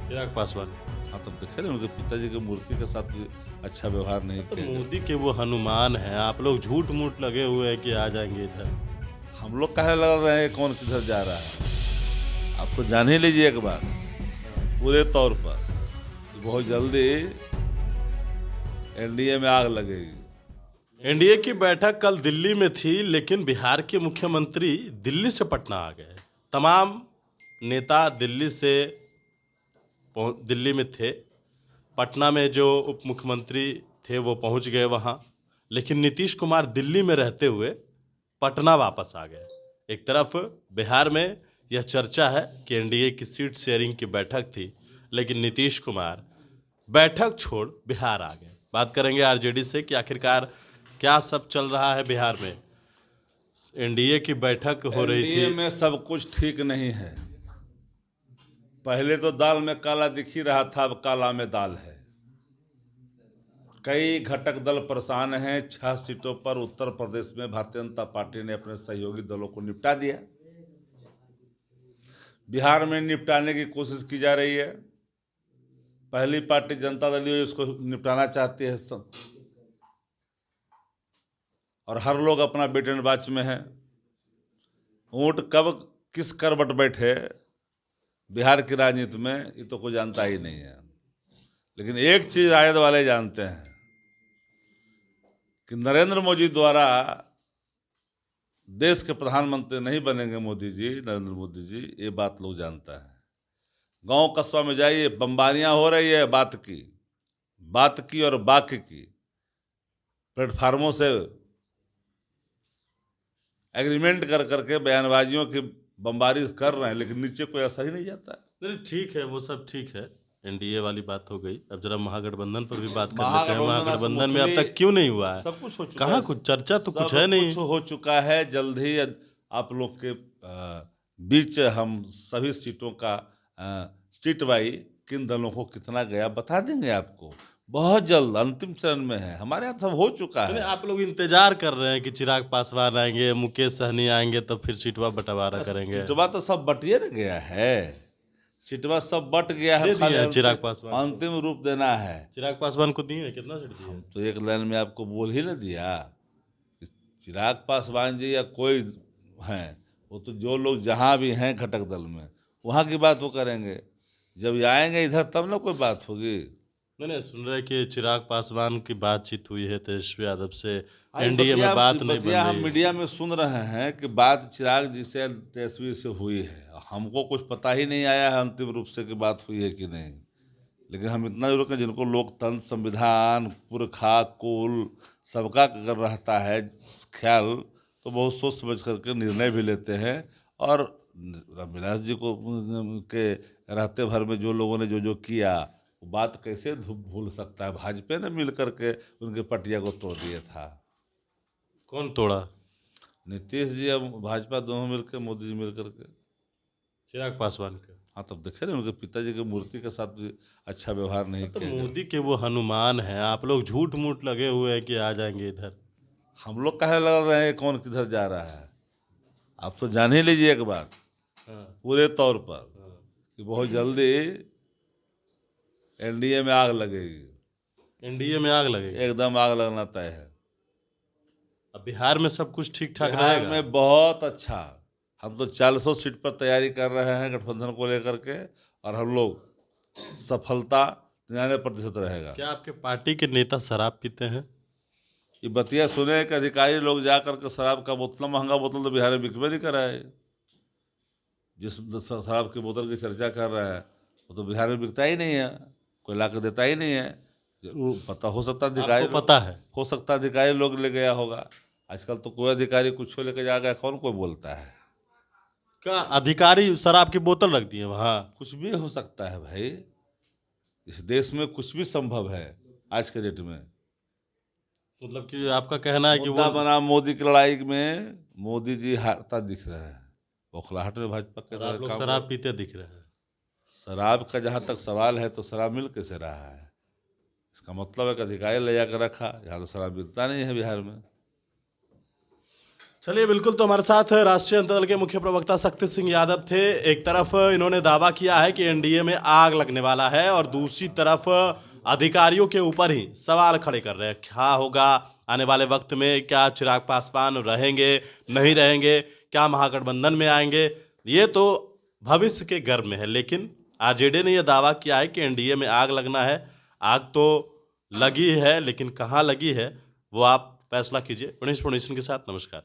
चिराग पासवान। हाँ, तब देखे ना उनके पिताजी की मूर्ति के साथ भी अच्छा व्यवहार नहीं तो किया गया। मोदी के वो हनुमान हैं, आप लोग झूठ मूठ लगे हुए हैं कि आ जाएंगे इधर। हम लोग काहे लग रहे हैं कौन किधर जा रहा है। आप तो जान ही लीजिए एक बात पूरे तौर पर कि बहुत जल्दी एनडीए में आग लगेगी। एनडीए की बैठक कल दिल्ली में थी, लेकिन बिहार के मुख्यमंत्री दिल्ली से पटना आ गए। तमाम नेता दिल्ली में थे। पटना में जो उप मुख्यमंत्री थे वो पहुंच गए वहां, लेकिन नीतीश कुमार दिल्ली में रहते हुए पटना वापस आ गए। एक तरफ बिहार में यह चर्चा है कि एनडीए की सीट शेयरिंग की बैठक थी, लेकिन नीतीश कुमार बैठक छोड़ बिहार आ गए। बात करेंगे आरजेडी से कि आखिरकार क्या सब चल रहा है बिहार में। एनडीए की बैठक हो रही एनडीए थी। में सब कुछ ठीक नहीं है। पहले तो दाल में काला दिख ही रहा था, अब काला में दाल है। कई घटक दल परेशान हैं। 6 सीटों पर उत्तर प्रदेश में भारतीय जनता पार्टी ने अपने सहयोगी दलों को निपटा दिया। बिहार में निपटाने की कोशिश की जा रही है। पहली पार्टी जनता दल उसको निपटाना चाहती है और हर लोग अपना बेट एंड वॉच में है। ऊंट कब किस करवट बैठे बिहार की राजनीति में ये तो कोई जानता ही नहीं है। लेकिन एक चीज आयत वाले जानते हैं कि नरेंद्र मोदी द्वारा देश के प्रधानमंत्री नहीं बनेंगे मोदी जी, नरेंद्र मोदी जी, ये बात लोग जानता है। गांव कस्बा में जाइए, बमबारियां हो रही है बात की और बाकी की। प्लेटफार्मों से एग्रीमेंट कर करके बयानबाजियों की बमबारी कर रहे हैं, लेकिन नीचे कोई असर ही नहीं जाता है। नहीं, ठीक है, वो सब ठीक है। एनडीए वाली बात हो गई, अब जरा महागठबंधन पर भी बात कर लेते हैं। महागठबंधन महागठबंधन में अब स्मूथली तक क्यों नहीं हुआ है? सब कुछ हो चुका कहाँ है। कुछ चर्चा तो कुछ सब है नहीं। कुछ हो चुका है। जल्द ही आप लोग के बीच हम सभी सीटों का सीट वाई किन दलों को कितना गया बता देंगे आपको। बहुत जल्द अंतिम चरण में है। हमारे यहाँ सब हो चुका नहीं, है। आप लोग इंतजार कर रहे हैं कि चिराग पासवान आएंगे, मुकेश सहनी आएंगे, तब फिर सीटवा बंटवारा करेंगे। सीटवा तो सब बटिए न गया है। सीटवा सब बट गया है, दे खाली दिया है चिराग पासवान को। अंतिम रूप देना है। चिराग पासवान को दिए हैं, कितना सीट दिए हम हैं? तो एक लाइन में आपको बोल ही न दिया। चिराग पासवान जी या कोई हैं, वो तो जो लोग जहाँ भी हैं घटक दल में वहाँ की बात वो करेंगे। जब ये आएंगे इधर तब ना कोई बात होगी। नहीं नहीं, सुन रहे कि चिराग पासवान की बातचीत हुई है तेजस्वी यादव से, हाँ, एनडीए में बात नहीं बन बतिया हम रही है। मीडिया में सुन रहे हैं कि बात चिराग जी से तेजस्वी से हुई है। हमको कुछ पता ही नहीं आया है अंतिम रूप से कि बात हुई है कि नहीं। लेकिन हम इतना जरूर करें, जिनको लोकतंत्र, संविधान, पुरखा, कुल सबका अगर रहता है ख्याल, तो बहुत सोच समझ करके निर्णय भी लेते हैं। और रविलास जी को के रहते भर में जो लोगों ने जो जो किया, वो बात कैसे भूल सकता है। भाजपा ने मिल करके उनके पटिया को तोड़ दिया था। कौन तोड़ा? नीतीश जी और भाजपा दोनों मिलकर, मोदी जी मिल करके। चिराग पासवान का। हाँ, तब देखे ना उनके पिताजी की मूर्ति के साथ भी अच्छा व्यवहार नहीं तो किया गया। मोदी के वो हनुमान हैं, आप लोग झूठ मूठ लगे हुए हैं कि आ जाएंगे इधर। हम लोग काहे लग रहे हैं कौन किधर जा रहा है। आप तो जान ही लीजिए एक बात हाँ। पूरे तौर पर हाँ। कि बहुत जल्दी एनडीए में आग लगेगी। एनडीए में आग लगेगी। एकदम आग लगना तय है। अब बिहार में सब कुछ ठीक ठाक बिहार रहेगा। में बहुत अच्छा। हम तो 400 सीट पर तैयारी कर रहे हैं गठबंधन को लेकर के, और हम लोग सफलता 99% रहेगा। क्या आपके पार्टी के नेता शराब पीते हैं? ये बतिया सुने कि अधिकारी लोग जा करके शराब का बोतल, महंगा बोतल तो बिहार में बिकवे नहीं कर रहा है। जिस शराब की बोतल की चर्चा कर रहा है वो तो बिहार में बिकता ही नहीं है, कोई ला कर देता ही नहीं है। जरूर पता हो सकता अधिकारी आपको पता है? हो सकता अधिकारी लोग ले गया होगा। आजकल तो कोई अधिकारी कुछ लेके जा गया, कौन कोई बोलता है। क्या अधिकारी शराब की बोतल रख दिए वहां? कुछ भी हो सकता है भाई, इस देश में कुछ भी संभव है आज के डेट में। मतलब कि आपका कहना है कि मुद्दा वो बना मोदी की लड़ाई में मोदी जी हारता दिख रहे हैं। बौखलाहट में भाजपा के आप लोग काम शराब पीते दिख रहे हैं। शराब का जहाँ तक सवाल है तो शराब मिल कैसे रहा है। इसका मतलब है कि अधिकारी ले जाकर रखा, यहाँ तो शराब मिलता नहीं है बिहार में। चलिए, बिल्कुल। तो हमारे साथ राष्ट्रीय जनता दल के मुख्य प्रवक्ता शक्ति सिंह यादव थे। एक तरफ इन्होंने दावा किया है कि एनडीए में आग लगने वाला है और दूसरी तरफ अधिकारियों के ऊपर ही सवाल खड़े कर रहे हैं। क्या होगा आने वाले वक्त में? क्या चिराग पासवान रहेंगे, नहीं रहेंगे? क्या महागठबंधन में आएंगे? ये तो भविष्य के गर्भ में है, लेकिन आरजेडी ने यह दावा किया है कि एनडीए में आग लगना है। आग तो लगी है, लेकिन कहाँ लगी है वो आप फैसला कीजिए। गणेश फाउंडेशन के साथ नमस्कार।